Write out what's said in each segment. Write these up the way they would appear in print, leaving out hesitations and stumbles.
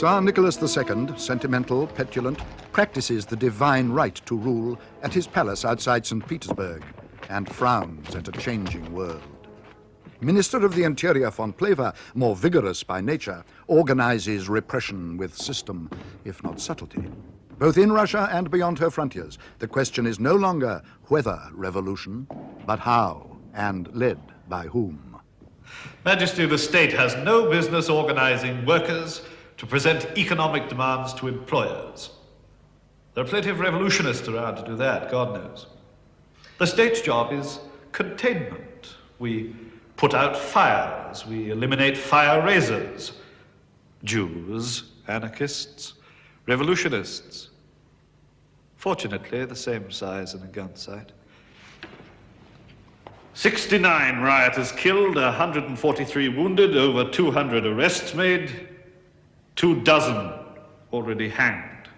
Tsar Nicholas II, sentimental, petulant, practices the divine right to rule at his palace outside St. Petersburg and frowns at a changing world. Minister of the Interior von Pleva, more vigorous by nature, organizes repression with system, if not subtlety. Both in Russia and beyond her frontiers, the question is no longer whether revolution, but how, and led by whom. Majesty, the state has no business organizing workers to present economic demands to employers. There are plenty of revolutionists around to do that, God knows. The state's job is containment. We put out fires, we eliminate fire raisers, Jews, anarchists, revolutionists. Fortunately, the same size in a gun sight. 69 rioters killed, 143 wounded, over 200 arrests made, 24 already hanged.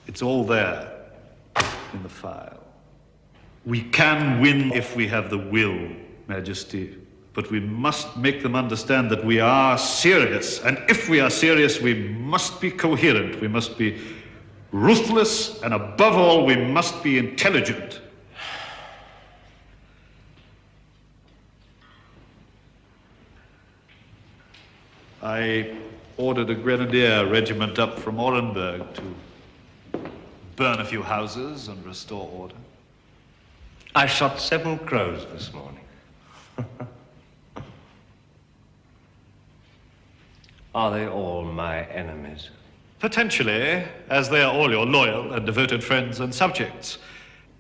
It's all there in the file. We can win if we have the will, Majesty, but we must make them understand that we are serious. And if we are serious, we must be coherent, we must be ruthless, and above all, we must be intelligent. I ordered a grenadier regiment up from Orenburg to burn a few houses and restore order. I shot 7 crows this morning. Are they all my enemies? Potentially, as they are all your loyal and devoted friends and subjects.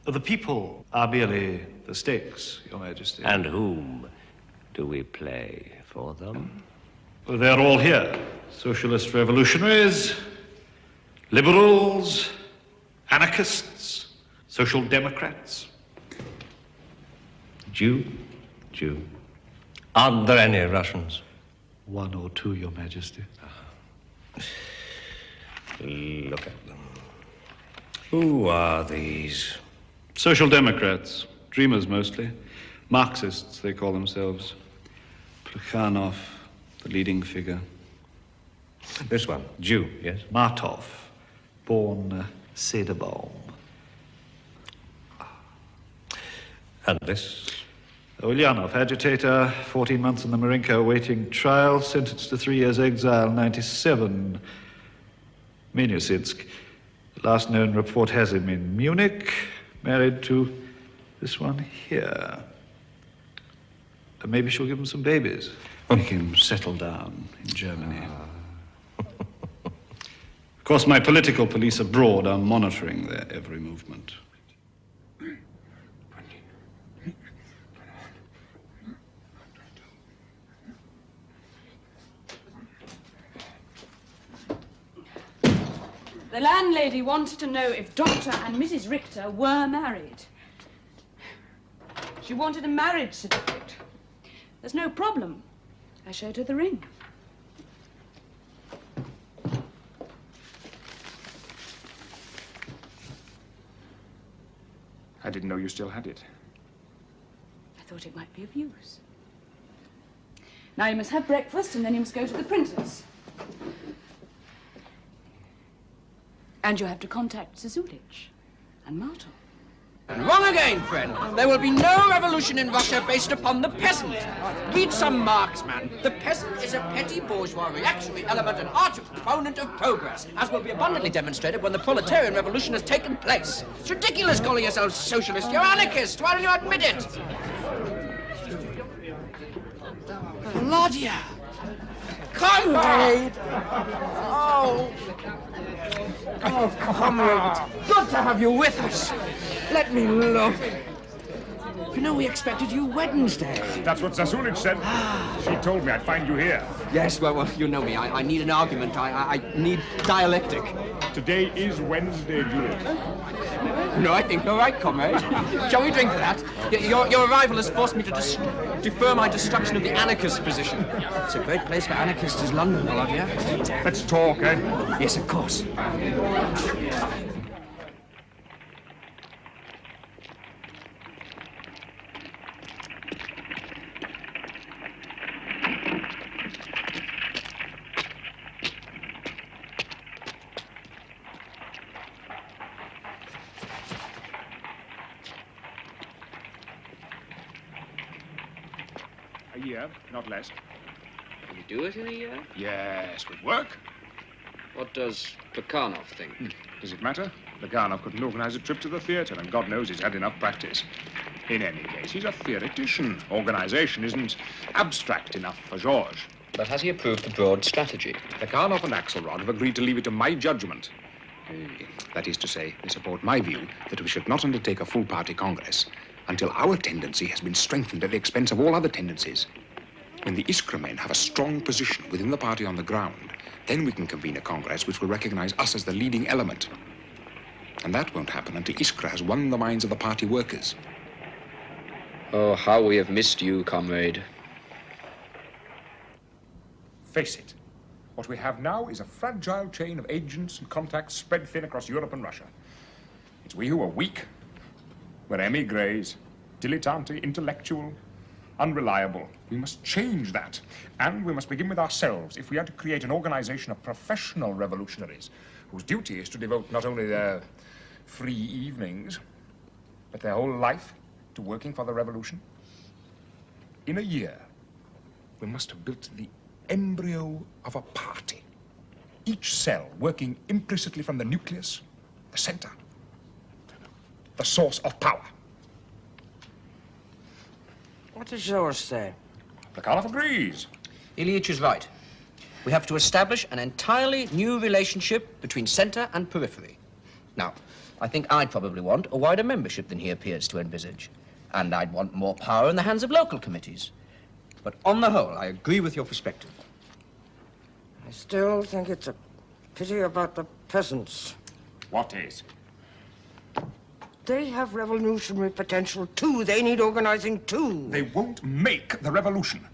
The people are merely the stakes, Your Majesty. And whom do we play for them? Well, they're all here. Socialist revolutionaries, liberals, anarchists, social democrats. Jew. Aren't there any Russians? 1 or 2, Your Majesty. Look at them. Who are these? Social democrats, dreamers mostly. Marxists, they call themselves. Plekhanov, the leading figure. This one, Jew, yes? Martov, born Cederbaum. And this? Ulyanov, agitator, 14 months in the Marinka awaiting trial, sentenced to 3 years exile, 97. Minusitsk. The last known report has him in Munich, married to this one here. Maybe she'll give him some babies. Make him settle down in Germany. Of course, my political police abroad are monitoring their every movement. The landlady wanted to know if Dr. and Mrs. Richter were married. She wanted a marriage certificate. There's no problem. I showed her the ring. I didn't know you still had it. I thought it might be of use. Now you must have breakfast and then you must go to the printers. And you have to contact Sassultisch and Martov. Wrong again, friend. There will be no revolution in Russia based upon the peasant. Read some Marx, man. The peasant is a petty bourgeois reactionary element and arch proponent of progress, as will be abundantly demonstrated when the proletarian revolution has taken place. It's ridiculous calling yourselves socialist. You're anarchist. Why don't you admit it? Claudia! Comrade! Oh, comrade, it's good to have you with us. Let me look. You know, we expected you Wednesday. That's what Sassulitsch said. She told me I'd find you here. Yes, well, you know me. I need an argument. I need dialectic. Today is Wednesday, Juliet. No, I think you're right, comrade. Shall we drink to that? Your arrival has forced me to defer my destruction of the anarchist position. It's a great place for anarchists, is London, Claudia. Let's talk, eh? Yes, of course. A year, not less. Can you do it in a year? Yes, with work. What does Plekhanov think? Does it matter? Leganov couldn't organize a trip to the theater, and God knows he's had enough practice. In any case, he's a theoretician. Organization isn't abstract enough for Georges. But has he approved the broad strategy? Leganov and Axelrod have agreed to leave it to my judgment. That is to say, they support my view that we should not undertake a full party congress until our tendency has been strengthened at the expense of all other tendencies. When the Iskra men have a strong position within the party on the ground, then we can convene a congress which will recognize us as the leading element. And that won't happen until Iskra has won the minds of the party workers. Oh, how we have missed you, comrade. Face it, what we have now is a fragile chain of agents and contacts spread thin across Europe and Russia. It's we who are weak. We're emigres, dilettante, intellectual, unreliable. We must change that. And we must begin with ourselves if we are to create an organization of professional revolutionaries whose duty is to devote not only their free evenings, but their whole life to working for the revolution. In a year, we must have built the embryo of a party. Each cell working implicitly from the nucleus, the center, the source of power. What does Georges say? Plekhanov agrees. Ilyich is right. We have to establish an entirely new relationship between center and periphery. Now, I think I'd probably want a wider membership than he appears to envisage. And I'd want more power in the hands of local committees. But on the whole, I agree with your perspective. I still think it's a pity about the peasants. What is? They have revolutionary potential, too. They need organizing, too. They won't make the revolution.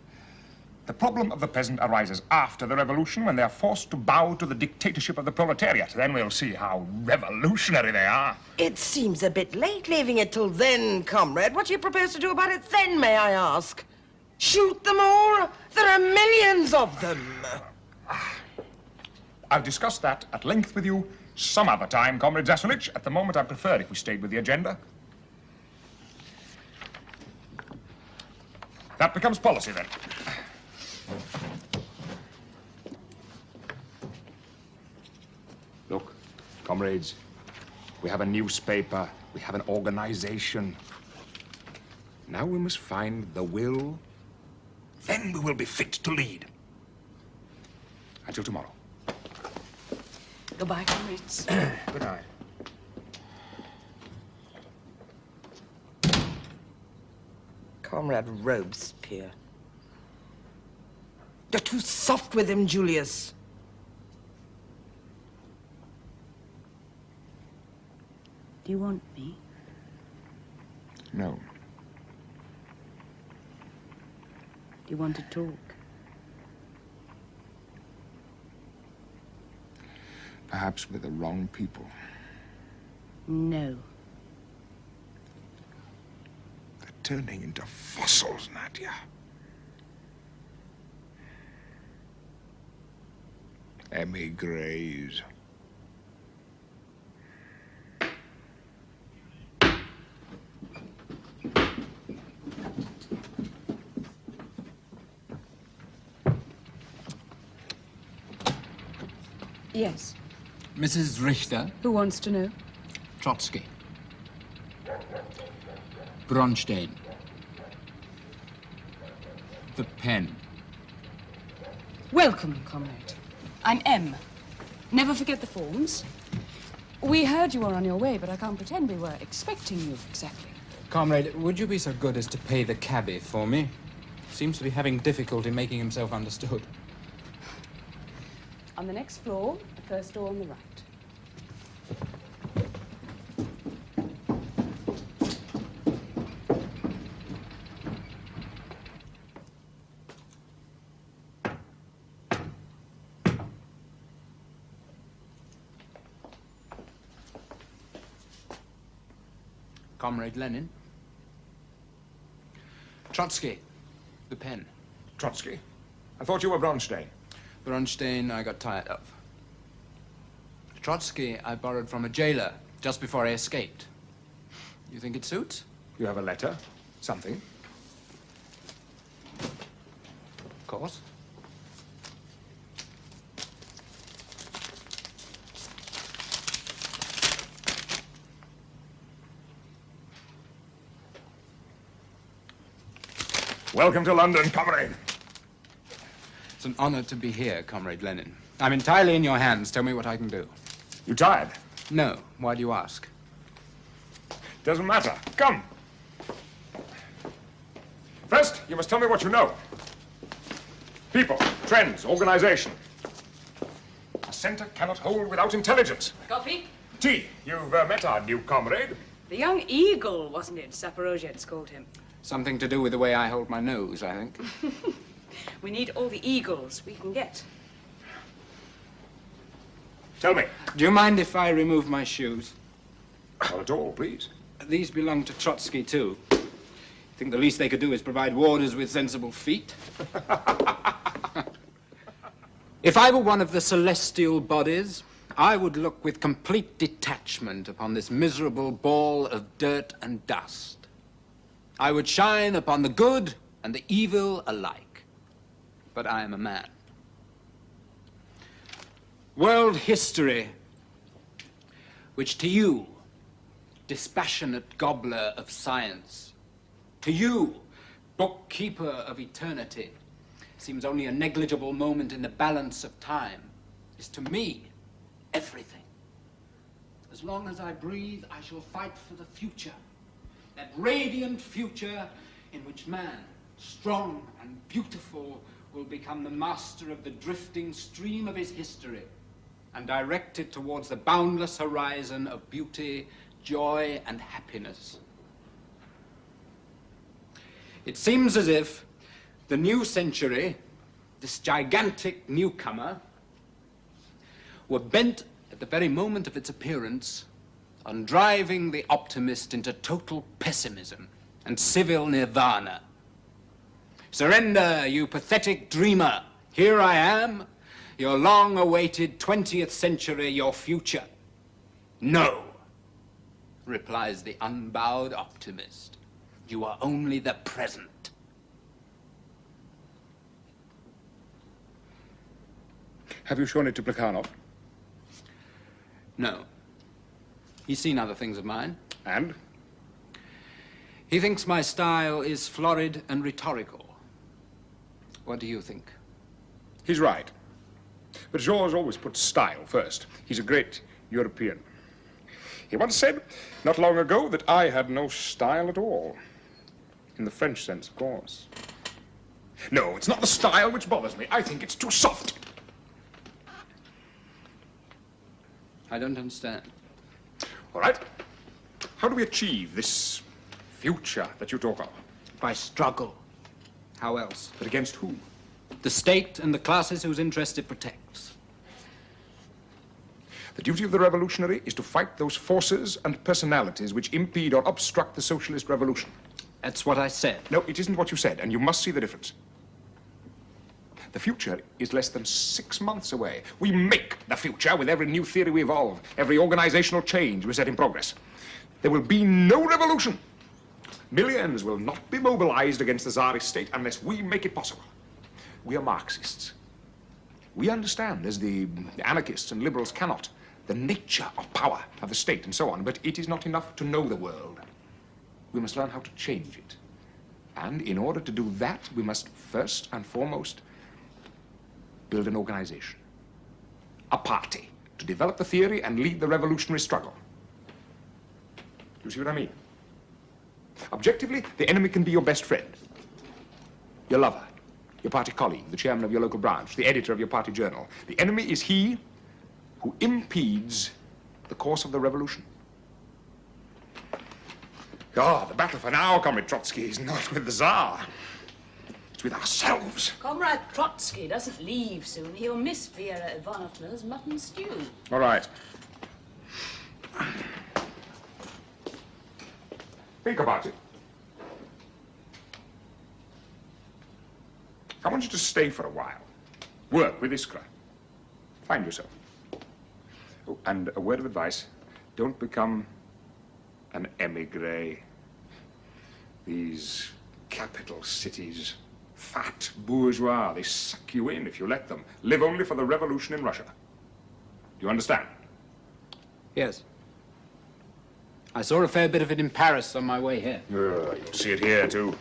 The problem of the peasant arises after the revolution when they are forced to bow to the dictatorship of the proletariat. Then we'll see how revolutionary they are. It seems a bit late leaving it till then, comrade. What do you propose to do about it then, may I ask? Shoot them all? There are millions of them. I'll discuss that at length with you some other time, Comrade Sassultisch. At the moment, I prefer if we stayed with the agenda. That becomes policy, then. Look, comrades, we have a newspaper, we have an organization. Now we must find the will. Then we will be fit to lead. Until tomorrow. Goodbye, comrades. Good night. Comrade Robespierre. You're too soft with him, Julius. Do you want me? No. Do you want to talk? Perhaps with the wrong people. No. They're turning into fossils, Nadia. Emigres. Yes. Mrs. Richter, Who wants to know? Trotsky, Bronstein, the pen. Welcome, comrade. I'm M. Never forget the forms. We heard you were on your way, but I can't pretend we were expecting you exactly. Comrade, would you be so good as to pay the cabbie for me? Seems to be having difficulty making himself understood. On the next floor, the first door on the right. Comrade Lenin. Trotsky, the pen. Trotsky? I thought you were Bronstein. Bronstein I got tired of. Trotsky I borrowed from a jailer just before I escaped. You think it suits? You have a letter? Something? course. Welcome to London, comrade. It's an honor to be here, Comrade Lenin. I'm entirely in your hands. Tell me what I can do. You tired? No. Why do you ask? Doesn't matter. Come. First, you must tell me what you know. People, trends, organization. A center cannot hold without intelligence. Coffee? Tea, you've met our new comrade. The young eagle, wasn't it? Zaporozhets called him. Something to do with the way I hold my nose, I think. We need all the eagles we can get. Tell me. Do you mind if I remove my shoes? Not at all, please. These belong to Trotsky, too. I think the least they could do is provide warders with sensible feet. If I were one of the celestial bodies, I would look with complete detachment upon this miserable ball of dirt and dust. I would shine upon the good and the evil alike. But I am a man. World history, which to you, dispassionate gobbler of science, to you, bookkeeper of eternity, seems only a negligible moment in the balance of time, is to me everything. As long as I breathe, I shall fight for the future, that radiant future in which man, strong and beautiful, will become the master of the drifting stream of his history and direct it towards the boundless horizon of beauty, joy, and happiness. It seems as if the new century, this gigantic newcomer, were bent at the very moment of its appearance on driving the optimist into total pessimism and civil nirvana. Surrender, you pathetic dreamer. Here I am, your long-awaited 20th century, your future. No, replies the unbowed optimist. You are only the present. Have you shown it to Plekhanov? No. He's seen other things of mine. And? He thinks my style is florid and rhetorical. What do you think? He's right. But Georges always puts style first. He's a great European. He once said, not long ago, that I had no style at all. In the French sense, of course. No, it's not the style which bothers me. I think it's too soft. I don't understand. All right. How do we achieve this future that you talk of? By struggle. How else? But against who? The state and the classes whose interests it protects. The duty of the revolutionary is to fight those forces and personalities which impede or obstruct the socialist revolution. That's what I said. No, it isn't what you said, and you must see the difference. The future is less than 6 months away. We make the future with every new theory we evolve, every organizational change we set in progress. There will be no revolution. Millions will not be mobilized against the Tsarist state unless we make it possible. We are Marxists. We understand, as the anarchists and liberals cannot, the nature of power of the state and so on, but it is not enough to know the world. We must learn how to change it. And in order to do that, we must first and foremost build an organization, a party, to develop the theory and lead the revolutionary struggle. Do you see what I mean? Objectively, the enemy can be your best friend, your lover, your party colleague, the chairman of your local branch, the editor of your party journal. The enemy is he who impedes the course of the revolution. The battle for now, Comrade Trotsky, is not with the Tsar. It's with ourselves. Comrade Trotsky doesn't leave soon. He'll miss Vera Ivanovna's mutton stew. All right. Think about it. I want you to stay for a while. Work with Iskra. Find yourself. Oh, and a word of advice. Don't become an emigre. These capital cities, Fat bourgeois. They suck you in if you let them. Live only for the revolution in Russia. Do you understand? Yes. I saw a fair bit of it in Paris on my way here. You'll see it here, too.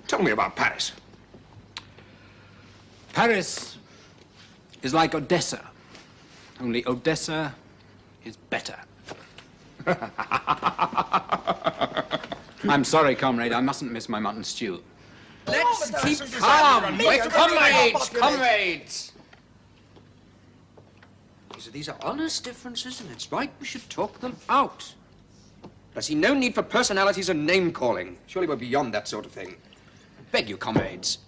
Tell me about Paris. Paris is like Odessa, only Odessa is better. I'm sorry, comrade, I mustn't miss my mutton stew. Let's but keep that's calm. just- We're comrades, Population. comrades. These are honest differences, and it's right we should talk them out. I see no need for personalities and name-calling. Surely we're beyond that sort of thing. I beg you, comrades.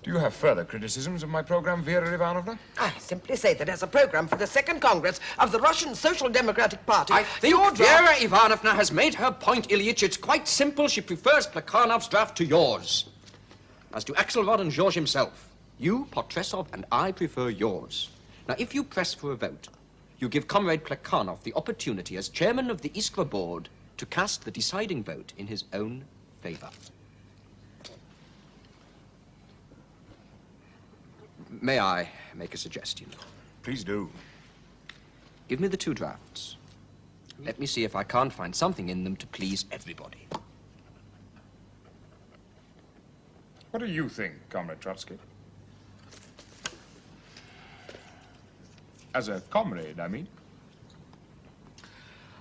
Do you have further criticisms of my program, Vera Ivanovna? I simply say that as a program for the Second Congress of the Russian Social Democratic Party, I think Vera Ivanovna has made her point, Ilyich. It's quite simple. She prefers Plekhanov's draft to yours. As to Axelrod and George himself, you, Potresov, and I prefer yours. Now, if you press for a vote, you give Comrade Plekhanov the opportunity as chairman of the Iskra board to cast the deciding vote in his own favor. May I make a suggestion? Please do. Give me the two drafts. Let me see if I can't find something in them to please everybody. What do you think, Comrade Trotsky? As a comrade, I mean.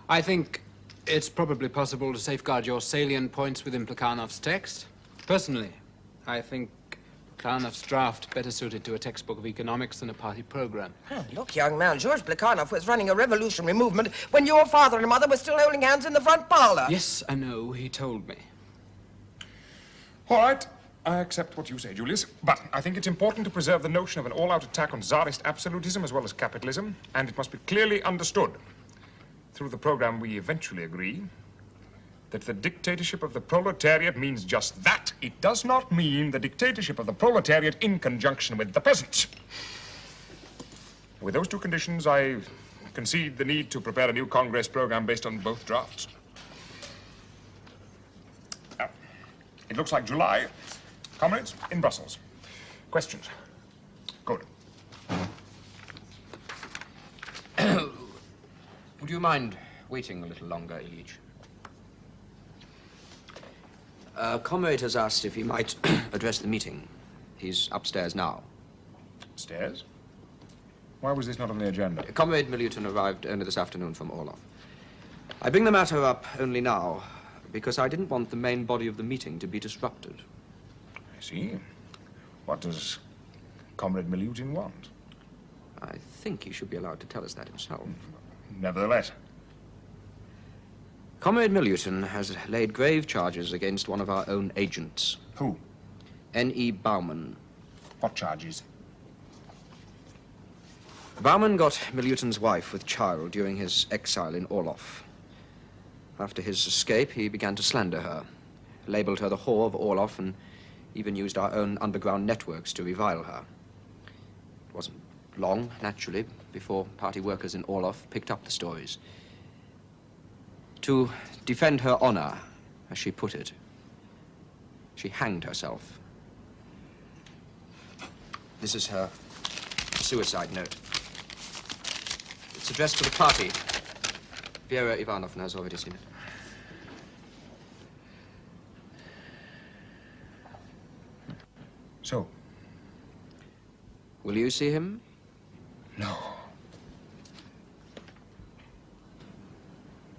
I think it's probably possible to safeguard your salient points within Plekhanov's text. Personally, I think Plekhanov's draft better suited to a textbook of economics than a party program. Oh, look, young man, George Plekhanov was running a revolutionary movement when your father and mother were still holding hands in the front parlor. Yes, I know, he told me. All right, I accept what you say, Julius. But I think it's important to preserve the notion of an all-out attack on Tsarist absolutism as well as capitalism, and it must be clearly understood. Through the program, we eventually agree that the dictatorship of the proletariat means just that. It does not mean the dictatorship of the proletariat in conjunction with the peasants. With those two conditions, I concede the need to prepare a new Congress program based on both drafts. Now, it looks like July. Comrades, in Brussels. Questions? Good. Would you mind waiting a little longer, Ilyich? A comrade has asked if he might address the meeting. He's upstairs now. Upstairs? Why was this not on the agenda? Comrade Milutin arrived only this afternoon from Orlov. I bring the matter up only now because I didn't want the main body of the meeting to be disrupted. I see. What does Comrade Milutin want? I think he should be allowed to tell us that himself. Nevertheless. Comrade Milutin has laid grave charges against one of our own agents. Who? N.E. Bauman. What charges? Bauman got Milutin's wife with child during his exile in Orlov. After his escape, he began to slander her, labeled her the whore of Orlov, and even used our own underground networks to revile her. It wasn't long, naturally, before party workers in Orlov picked up the stories. To defend her honor, as she put it, she hanged herself. This is her suicide note. It's addressed to the party. Vera Ivanovna has already seen it. So? Will you see him? No.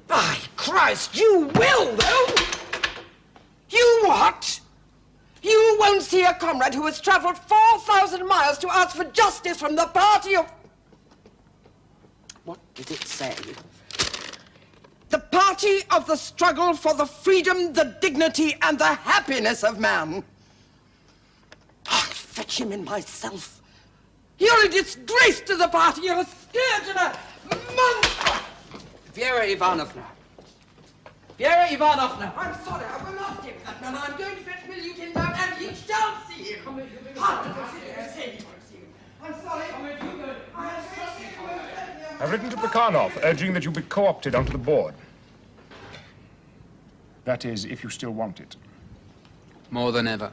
By Christ, you will, though! You what? You won't see a comrade who has traveled 4,000 miles to ask for justice from the party of... What did it say? The party of the struggle for the freedom, the dignity, and the happiness of man. I'll fetch him in myself. You're a disgrace to the party. You're a scourge and a monster. Vera Ivanovna. Vera Ivanovna. I'm sorry, I will not give that man. I'm going to fetch Milutin down, and he shall see him. I'm sorry. I've written to Plekhanov, urging that you be co-opted onto the board. That is, if you still want it. More than ever.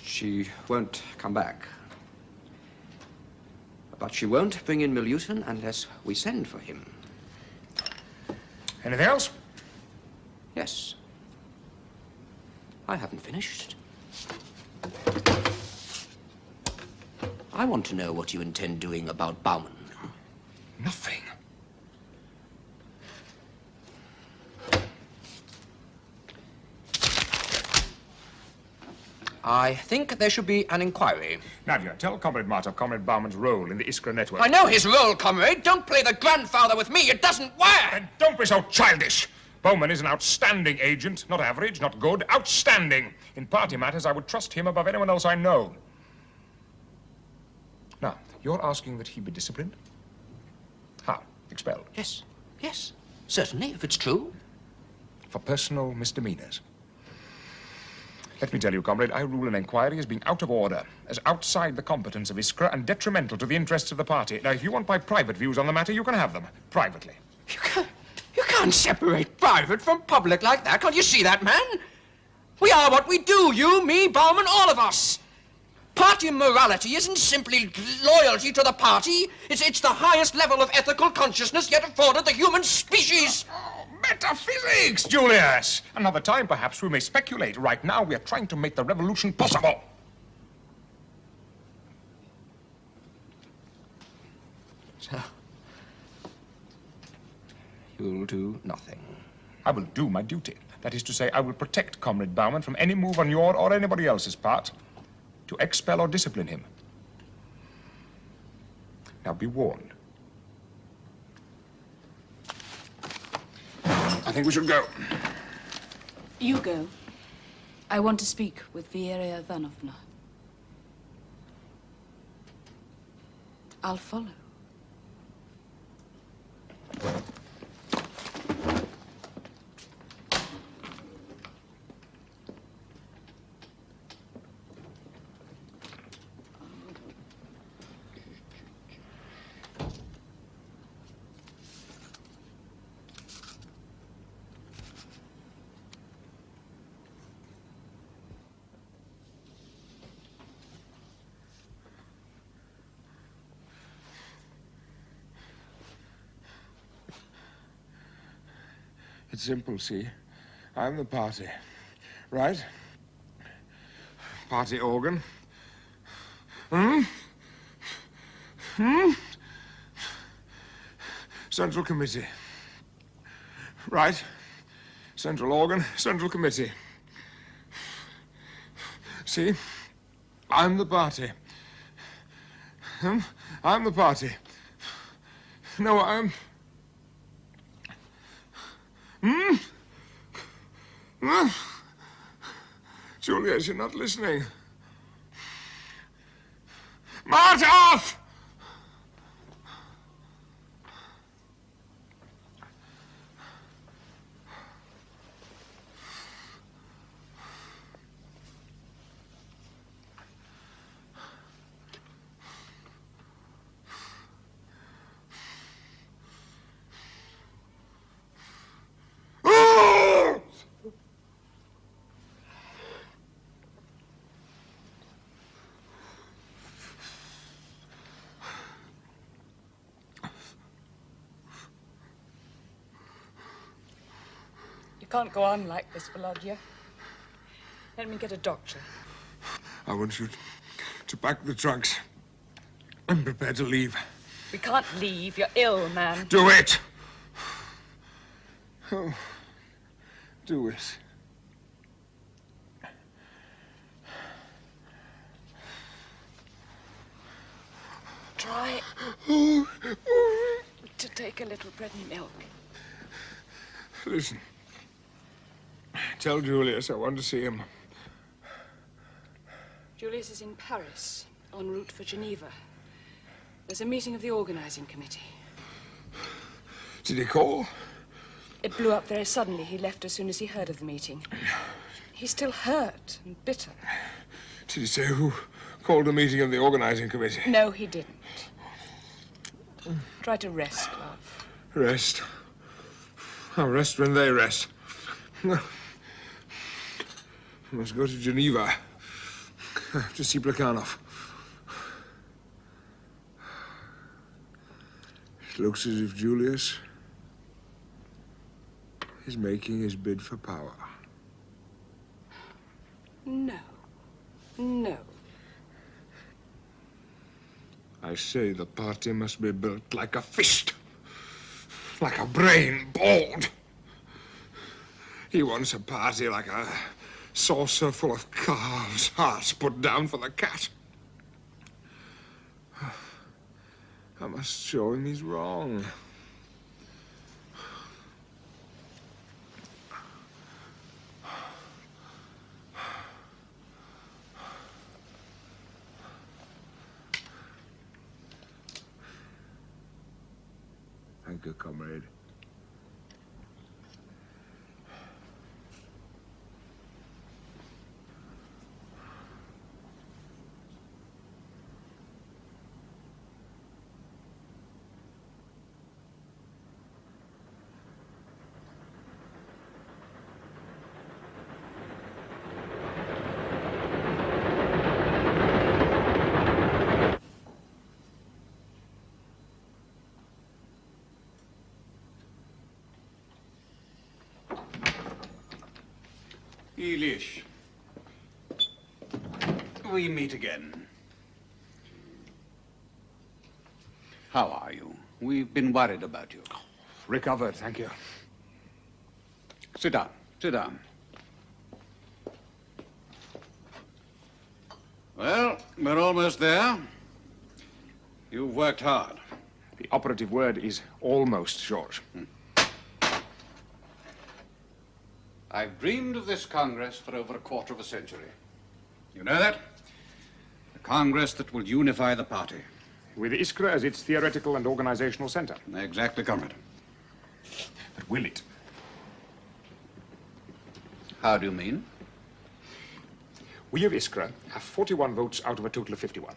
She won't come back. But she won't bring in Milutin unless we send for him. Anything else? Yes. I haven't finished. I want to know what you intend doing about Bauman. Nothing. I think there should be an inquiry. Nadia, tell Comrade Martov Comrade Bauman's role in the Iskra network. I know his role, comrade. Don't play the grandfather with me. It doesn't work. And don't be so childish. Bauman is an outstanding agent. Not average, not good. Outstanding. In party matters, I would trust him above anyone else I know. Now, you're asking that he be disciplined? How? Expelled? Yes, yes. Certainly, if it's true. For personal misdemeanors. Let me tell you, comrade, I rule an inquiry as being out of order, as outside the competence of Iskra and detrimental to the interests of the party. Now, if you want my private views on the matter, you can have them. Privately. You can't separate private from public like that. Can't you see that, man? We are what we do. You, me, Bauman, all of us. Party morality isn't simply loyalty to the party. It's the highest level of ethical consciousness yet afforded the human species. Oh, metaphysics, Julius! Another time, perhaps, we may speculate. Right now, we are trying to make the revolution possible. So, you'll do nothing. I will do my duty. That is to say, I will protect Comrade Bauman from any move on your or anybody else's part to expel or discipline him. Now, be warned. I think we should go. You go. I want to speak with Vera Ivanovna. I'll follow. It's simple, see? I'm the party, right? Party organ. Central committee. Right? Central organ, central committee. See? I'm the party. I'm the party. No, I'm... Julius, you're not listening. Martov! You can't go on like this, Volodya. Let me get a doctor. I want you to pack the trunks and prepare to leave. We can't leave. You're ill, man. Do it! Oh, do it. Try to take a little bread and milk. Listen. Tell Julius I want to see him. Julius is in Paris, en route for Geneva. There's a meeting of the organizing committee. Did he call? It blew up very suddenly. He left as soon as he heard of the meeting. He's still hurt and bitter. Did he say who called a meeting of the organizing committee. No, he didn't. Try to rest, love. Rest? I'll rest when they rest. I must go to Geneva. I have to see Plekhanov. It looks as if Julius is making his bid for power. No. No. I say the party must be built like a fist, like a brain balled. He wants a party like a saucer full of calves' hearts put down for the cat. I must show him he's wrong. Thank you, comrade. Elish, we meet again. How are you? We've been worried about you. Recovered, thank you. Sit down, sit down. Well, we're almost there. You've worked hard. The operative word is almost, George. I've dreamed of this Congress for over a quarter of a century. You know that? A Congress that will unify the party. With Iskra as its theoretical and organizational center. Exactly, comrade. But will it? How do you mean? We of Iskra have 41 votes out of a total of 51.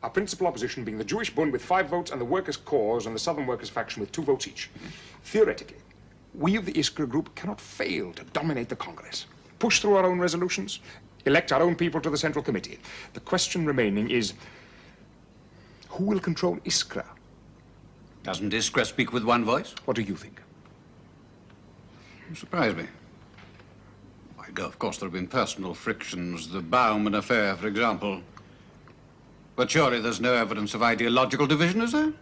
Our principal opposition being the Jewish Bund with 5 votes and the Workers' Cause and the Southern Workers' Faction with 2 votes each. Theoretically, we of the Iskra group cannot fail to dominate the Congress, push through our own resolutions, elect our own people to the Central Committee. The question remaining is, who will control Iskra? Doesn't Iskra speak with one voice? What do you think? You surprise me. Why, of course, there have been personal frictions, the Bauman Affair, for example. But surely there's no evidence of ideological division, is there?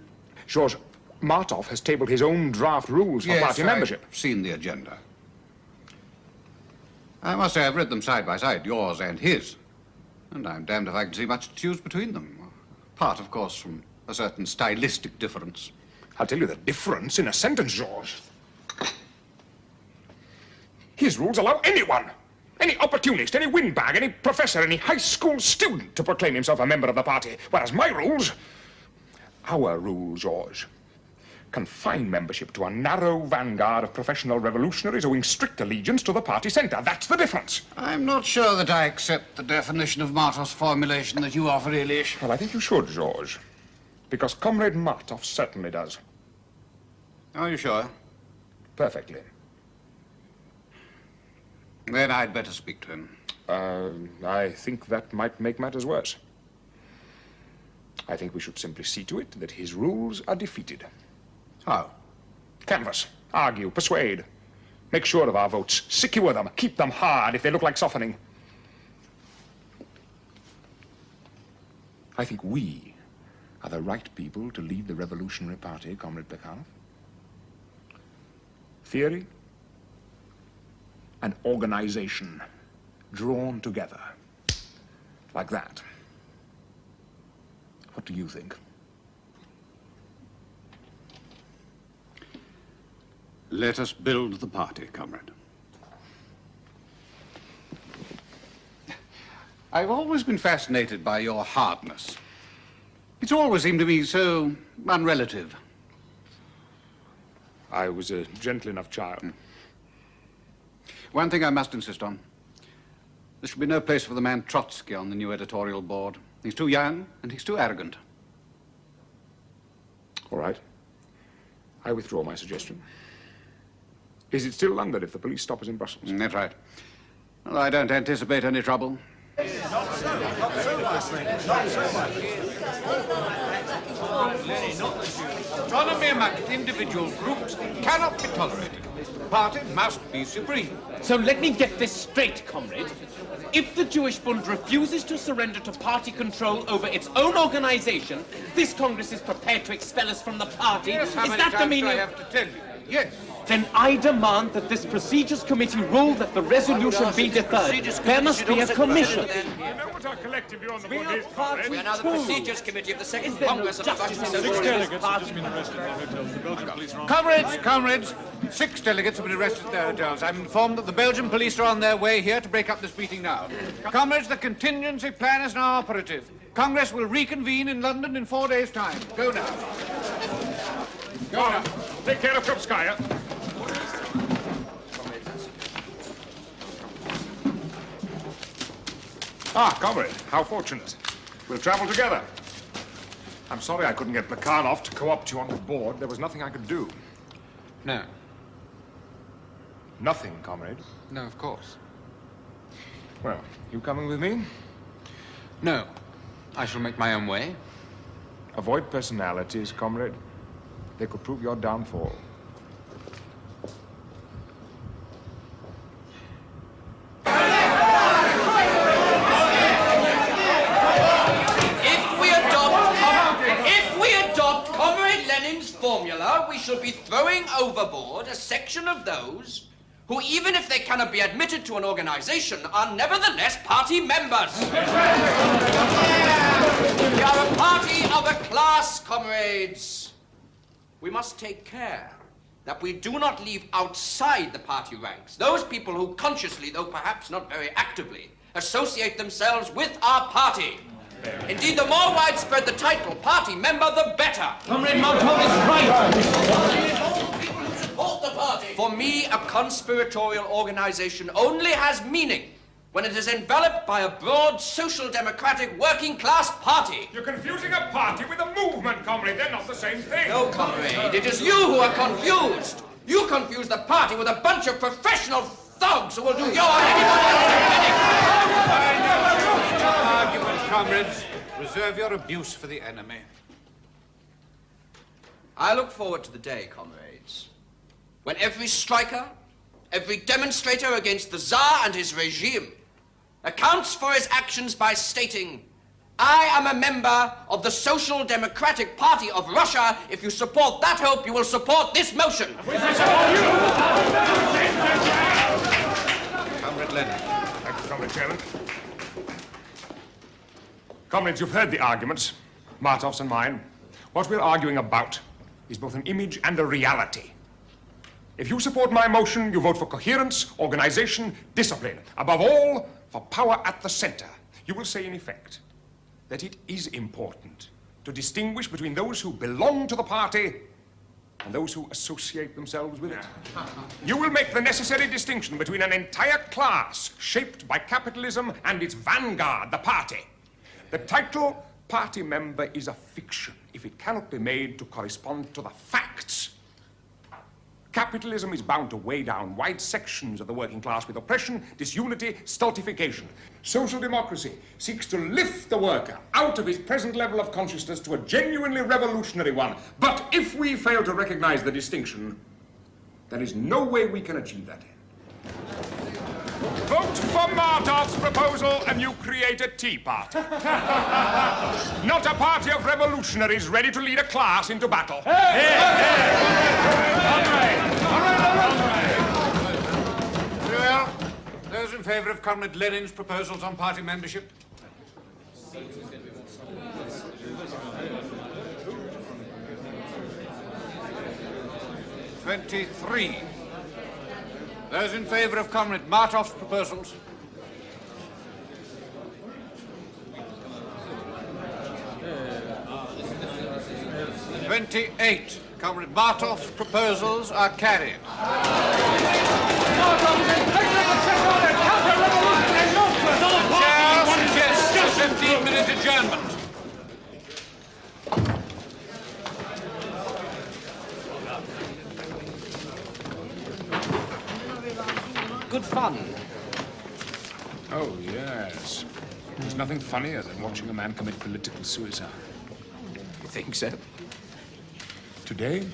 George, Martov has tabled his own draft rules for party membership. I've seen the agenda. I must say I've read them side by side, yours and his. And I'm damned if I can see much to choose between them. Apart, of course, from a certain stylistic difference. I'll tell you the difference in a sentence, George. His rules allow anyone, any opportunist, any windbag, any professor, any high school student to proclaim himself a member of the party, whereas my rules, our rules, George, confine membership to a narrow vanguard of professional revolutionaries owing strict allegiance to the party center. That's the difference. I'm not sure that I accept the definition of Martov's formulation that you offer, Elish. Well, I think you should, George, because Comrade Martov certainly does. Are you sure? Perfectly. Then I'd better speak to him. I think that might make matters worse. I think we should simply see to it that his rules are defeated. How? Canvass, argue, persuade. Make sure of our votes. Secure them. Keep them hard if they look like softening. I think we are the right people to lead the Revolutionary Party, Comrade Plekhanov. Theory and organization drawn together. Like that. What do you think? Let us build the party, comrade. I've always been fascinated by your hardness. It's always seemed to me so unrelative. I was a gentle enough child. One thing I must insist on. There should be no place for the man Trotsky on the new editorial board. He's too young and he's too arrogant. All right. I withdraw my suggestion. Is it still London if the police stop us in Brussels? That's right. Well, I don't anticipate any trouble. Autonomy amongst individual groups cannot be tolerated. The party must be supreme. So let me get this straight, comrade. If the Jewish Bund refuses to surrender to party control over its own organization, this Congress is prepared to expel us from the party. Yes, how is many that the times meaning? do I have to tell you? Yes. Then I demand that this Procedures Committee rule that the resolution be deferred. There must be a commission. You know what our collective view on the We board are is, party comrade? We are now the too. Procedures Committee of the Second there no Congress of the justice Russian in the Socialist world? Comrades, 6 delegates have been arrested at their hotels. I'm informed that the Belgian police are on their way here to break up this meeting now. Comrades, the contingency plan is now operative. Congress will reconvene in London in 4 days' time. Go now. Go on. Take care of Krupskaya. Ah, comrade, how fortunate. We'll travel together. I'm sorry I couldn't get Plekhanov to co-opt you on the board. There was nothing I could do. No. Nothing, comrade. No, of course. Well, you coming with me? No. I shall make my own way. Avoid personalities, comrade. They could prove your downfall. If we adopt Comrade Lenin's formula, we shall be throwing overboard a section of those who, even if they cannot be admitted to an organization, are nevertheless party members. We are a party of a class, comrades. We must take care that we do not leave outside the party ranks those people who consciously, though perhaps not very actively, associate themselves with our party. Indeed, the more widespread the title party member, the better. Comrade Martov is right. People who support the party. For me, a conspiratorial organization only has meaning when it is enveloped by a broad social democratic working class party. You're confusing a party with a movement, comrade. They're not the same thing. No, comrade, it is you who are confused. You confuse the party with a bunch of professional thugs who will do your Argument, comrades. Reserve your abuse for the enemy. I look forward to the day, comrades, when every striker, every demonstrator against the Tsar and his regime accounts for his actions by stating, I am a member of the Social Democratic Party of Russia. If you support that hope, you will support this motion. Comrade Lenin. Thank you, Comrade Chairman. Comrades, you've heard the arguments, Martov's and mine. What we're arguing about is both an image and a reality. If you support my motion, you vote for coherence, organization, discipline. Above all, for power at the center. You will say, in effect, that it is important to distinguish between those who belong to the party and those who associate themselves with it. You will make the necessary distinction between an entire class shaped by capitalism and its vanguard, the party. The title party member is a fiction if it cannot be made to correspond to the facts. Capitalism is bound to weigh down wide sections of the working class with oppression, disunity, stultification. Social democracy seeks to lift the worker out of his present level of consciousness to a genuinely revolutionary one. But if we fail to recognize the distinction, there is no way we can achieve that end. Vote for Martov's proposal and you create a tea party. Not a party of revolutionaries ready to lead a class into battle. Very well. Those in favor of Comrade Lenin's proposals on party membership? "23. Those in favor of Comrade Martov's proposals? "28. Comrade Martov's proposals are carried. Oh, yes. There's nothing funnier than watching a man commit political suicide. You think so? Today,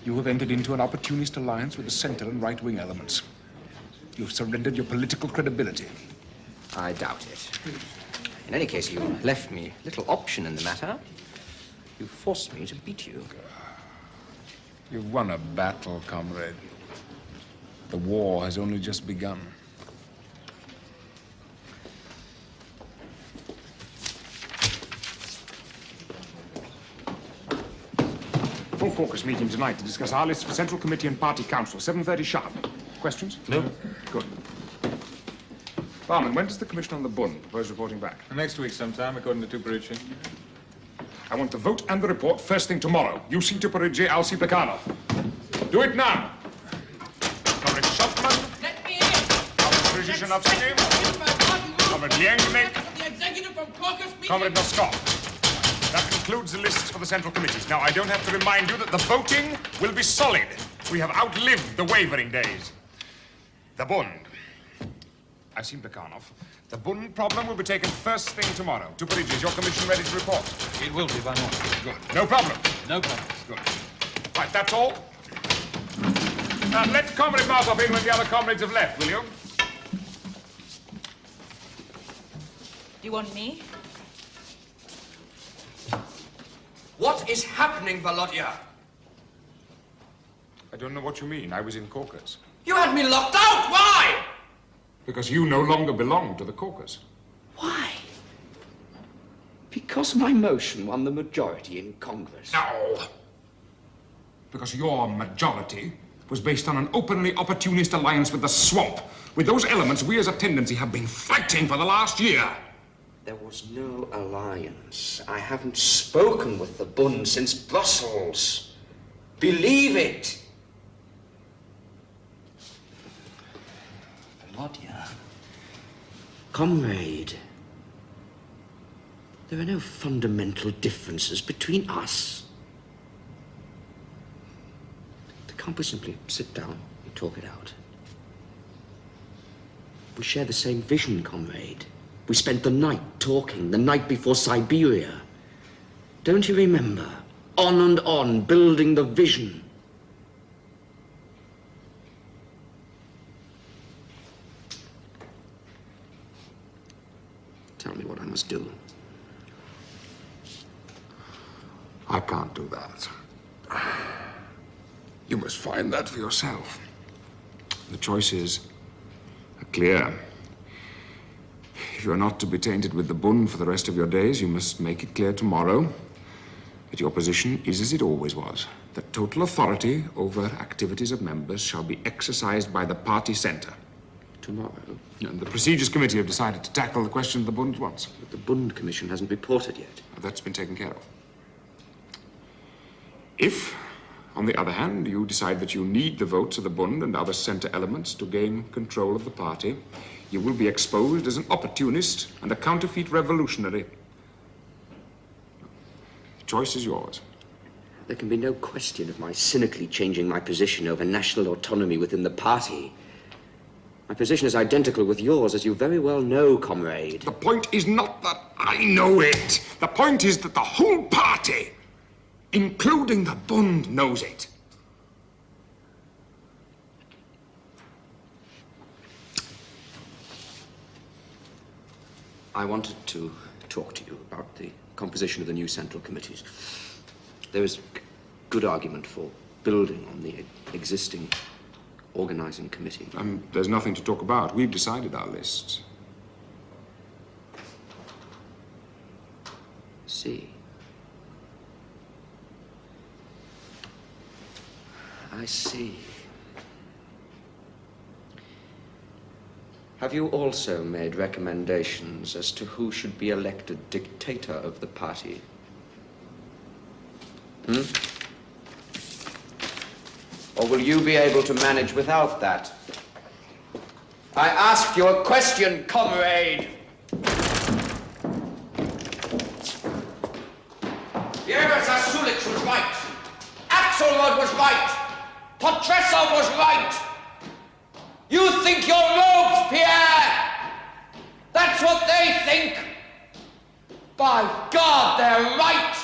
you have entered into an opportunist alliance with the center and right-wing elements. You've surrendered your political credibility. I doubt it. In any case, you left me little option in the matter. You forced me to beat you. You've won a battle, comrade. The war has only just begun. Full caucus meeting tonight to discuss our list for Central Committee and Party Council, 7:30 sharp. Questions? No. Good. Bauman, when does the Commission on the Bund propose reporting back? Next week sometime, according to Tuperucci. I want the vote and the report first thing tomorrow. You see Tuperucci, I'll see Plekanov. Do it now. Comrade Schottman. Let me in! Comrade Brzezinski. Comrade Liengnik. The executive from caucus meeting. Comrade Noskov. That concludes the lists for the Central Committees. Now, I don't have to remind you that the voting will be solid. We have outlived the wavering days. The Bund. I've seen Plekanov. The Bund problem will be taken first thing tomorrow. Tuperucci, is your commission ready to report? It will be by morning. Good. No problem. No problem. Good. Right, that's all. Let Comrade Martov in when the other comrades have left, will you? Do you want me? What is happening, Volodya? I don't know what you mean. I was in caucus. You had me locked out! Why? Because you no longer belong to the caucus. Why? Because my motion won the majority in Congress. No. Because your majority was based on an openly opportunist alliance with the swamp. With those elements, we as a tendency have been fighting for the last year. There was no alliance. I haven't spoken with the Bund since Brussels. Believe it. Volodya. Comrade. There are no fundamental differences between us. Can't we simply sit down and talk it out? We share the same vision, comrade. We spent the night talking, the night before Siberia. Don't you remember? On and on, building the vision. Tell me what I must do. I can't do that. You must find that for yourself. The choices are clear. If you're not to be tainted with the Bund for the rest of your days, you must make it clear tomorrow that your position is as it always was, that total authority over activities of members shall be exercised by the party centre. Tomorrow? And the Procedures Committee have decided to tackle the question of the Bund at once. But the Bund Commission hasn't reported yet. That's been taken care of. If, on the other hand, you decide that you need the votes of the Bund and other centre elements to gain control of the party, you will be exposed as an opportunist and a counterfeit revolutionary. The choice is yours. There can be no question of my cynically changing my position over national autonomy within the party. My position is identical with yours, as you very well know, comrade. The point is not that I know it. The point is that the whole party, including the Bund, knows it. I wanted to talk to you about the composition of the new central committees. There is good argument for building on the existing organizing committee. There's nothing to talk about. We've decided our lists. See. I see. Have you also made recommendations as to who should be elected dictator of the party? Or will you be able to manage without that? I asked you a question, comrade! Vera Sassultisch was right. Axelrod was right. Potresov was right. You think you're Robespierre! By God, they're right!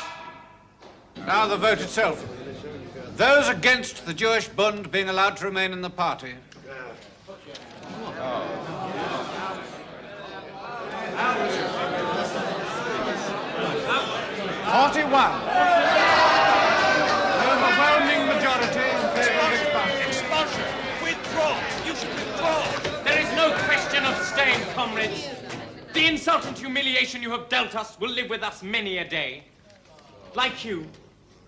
Now the vote itself. Those against the Jewish Bund being allowed to remain in the party. 41. Overwhelming majority in favor of expulsion. Expulsion! Withdraw! You should withdraw! There is no question of staying, comrades. The insult and humiliation you have dealt us will live with us many a day. Like you,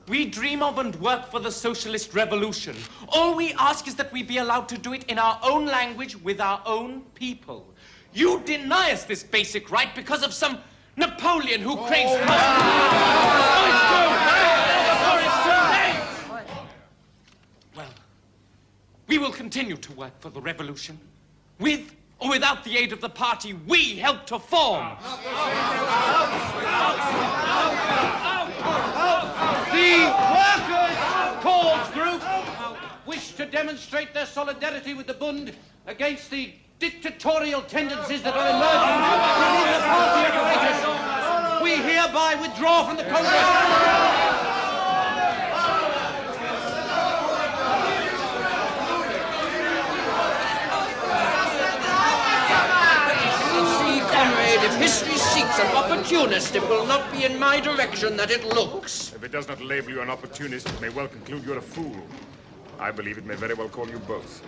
we dream of and work for the socialist revolution. All we ask is that we be allowed to do it in our own language with our own people. You deny us this basic right because of some Napoleon who craves Well, we will continue to work for the revolution, with or without the aid of the party we helped to form. The Workers' Cause Group wish to demonstrate their solidarity with the Bund against the dictatorial tendencies that are emerging within the party apparatus. We hereby withdraw from the Congress. If history seeks an opportunist, it will not be in my direction that it looks. If it does not label you an opportunist, it may well conclude you're a fool. I believe it may very well call you both.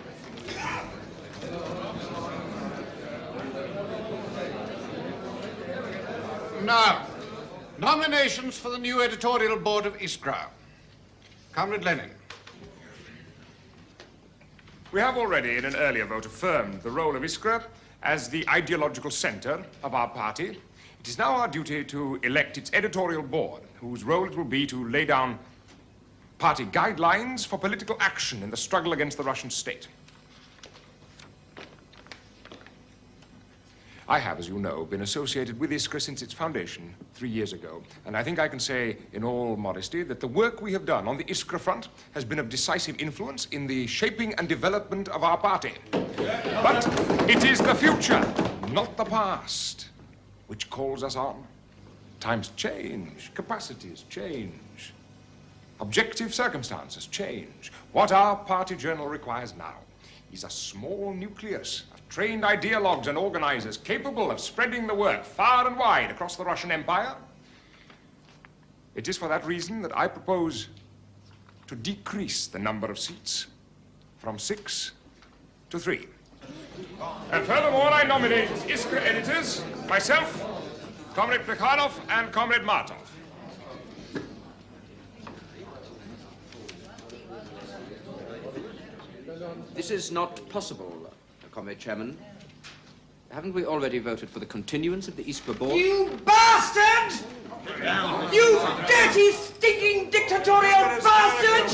Now, nominations for the new editorial board of Iskra. Comrade Lenin. We have already, in an earlier vote, affirmed the role of Iskra as the ideological center of our party. It is now our duty to elect its editorial board, whose role it will be to lay down party guidelines for political action in the struggle against the Russian state. I have, as you know, been associated with Iskra since its foundation 3 years ago, and I think I can say, in all modesty, that the work we have done on the Iskra front has been of decisive influence in the shaping and development of our party. But it is the future, not the past, which calls us on. Times change, capacities change, objective circumstances change. What our party journal requires now is a small nucleus of trained ideologues and organizers capable of spreading the work far and wide across the Russian Empire. It is for that reason that I propose to decrease the number of seats from 6 to 3. And furthermore, I nominate as Iskra editors myself, Comrade Plekhanov, and Comrade Martov. This is not possible, Comrade Chairman. Haven't we already voted for the continuance of the Iskra board? You bastard! You dirty, stinking, dictatorial bastard!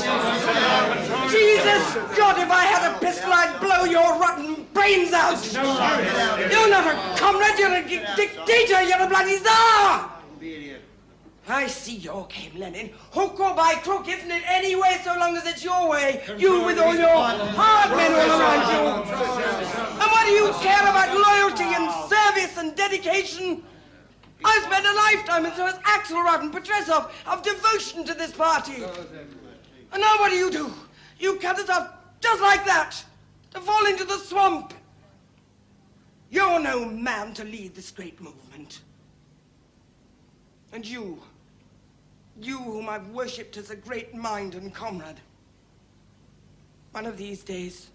Jesus God, if I had a pistol, I'd blow your rotten brains out! You're not a comrade, you're a dictator, you're a bloody czar! I see your game, Lenin. Hook or by crook, isn't it any way so long as it's your way? You with all your hard men all around you. And what do you care about loyalty and service and dedication? I've spent a lifetime, and so has Axelrod and Petresov, of devotion to this party. And now what do? You cut us off just like that, to fall into the swamp. You're no man to lead this great movement. And you whom I've worshipped as a great mind and comrade, one of these days,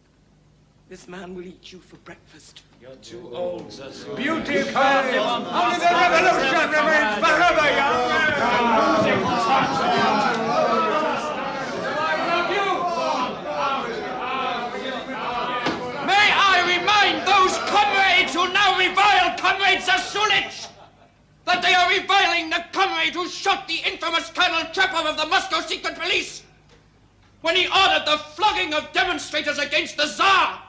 this man will eat you for breakfast. You're too old, Sassultisch. Beautiful! Only the revolution remains forever young! May I remind those comrades who now revile Comrade Sassultisch that they are reviling the comrade who shot the infamous Colonel Trepov of the Moscow Secret Police when he ordered the flogging of demonstrators against the Tsar.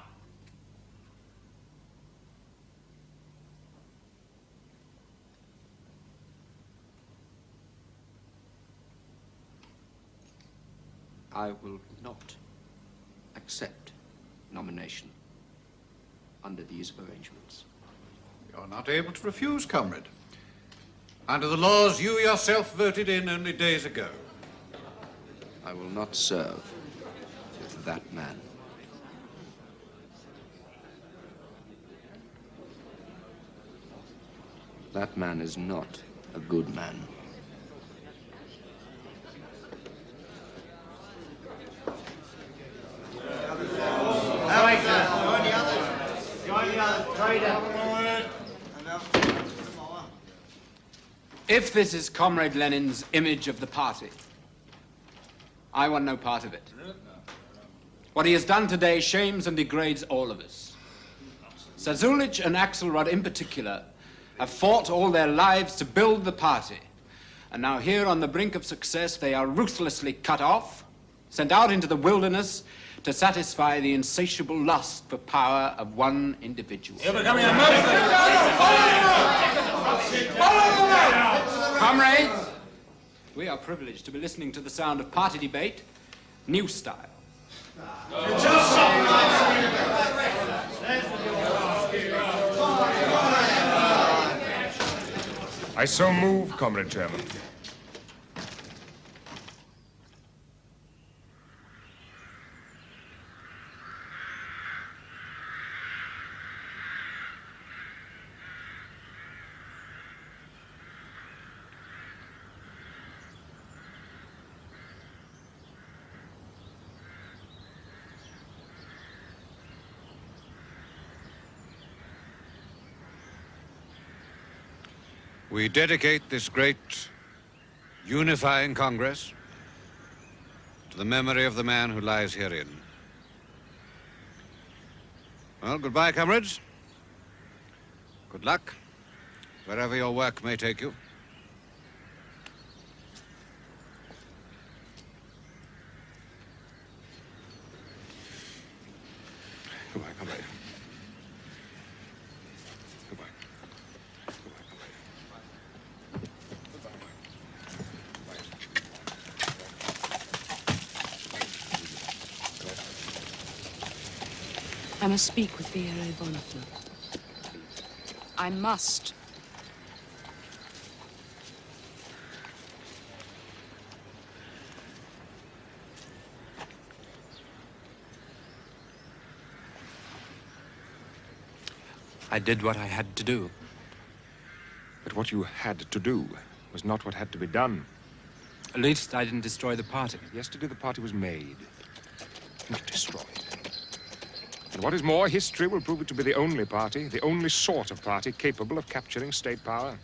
I will not accept nomination under these arrangements. You're not able to refuse, comrade. under the laws you yourself voted in only days ago. I will not serve with that man. That man is not a good man. If this is Comrade Lenin's image of the party, I want no part of it. What he has done today shames and degrades all of us. Sassultisch and Axelrod in particular have fought all their lives to build the party. And now here on the brink of success, they are ruthlessly cut off, sent out into the wilderness to satisfy the insatiable lust for power of one individual. Comrades, we are privileged to be listening to the sound of party debate, new style. I so move, Comrade Chairman. We dedicate this great unifying Congress to the memory of the man who lies herein. Well, goodbye, comrades. Good luck, wherever your work may take you. Goodbye, comrade. I must speak with Vera Ivanovna. I must. I did what I had to do. But what you had to do was not what had to be done. At least I didn't destroy the party. Yesterday the party was made, not destroyed. And what is more, history will prove it to be the only party, the only sort of party capable of capturing state power.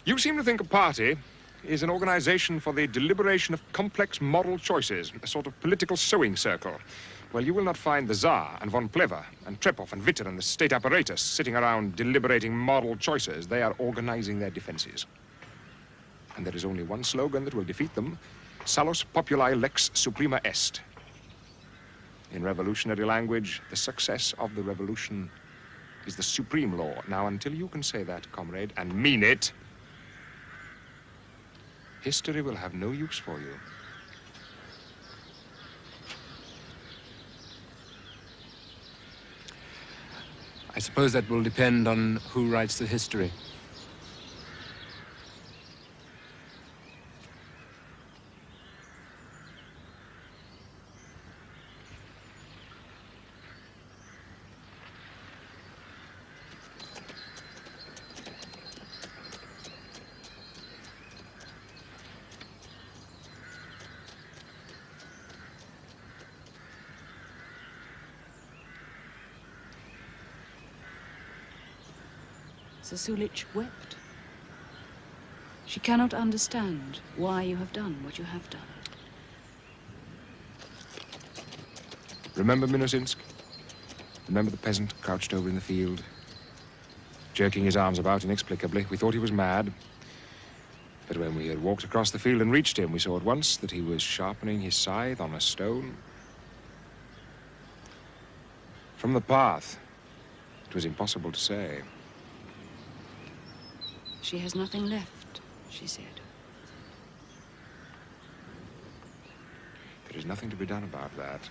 You seem to think a party is an organization for the deliberation of complex moral choices, a sort of political sewing circle. Well, you will not find the Tsar and von Plehve and Trepov and Witter and the state apparatus sitting around deliberating moral choices. They are organizing their defenses. And there is only one slogan that will defeat them: Salus populi lex suprema est. In revolutionary language, the success of the revolution is the supreme law. Now, until you can say that, comrade, and mean it, history will have no use for you. I suppose that will depend on who writes the history. Sassultisch wept. She cannot understand why you have done what you have done. Remember Minosinsk? Remember the peasant crouched over in the field, jerking his arms about inexplicably? We thought he was mad. But when we had walked across the field and reached him, we saw at once that he was sharpening his scythe on a stone. From the path, it was impossible to say. She has nothing left, she said. There is nothing to be done about that.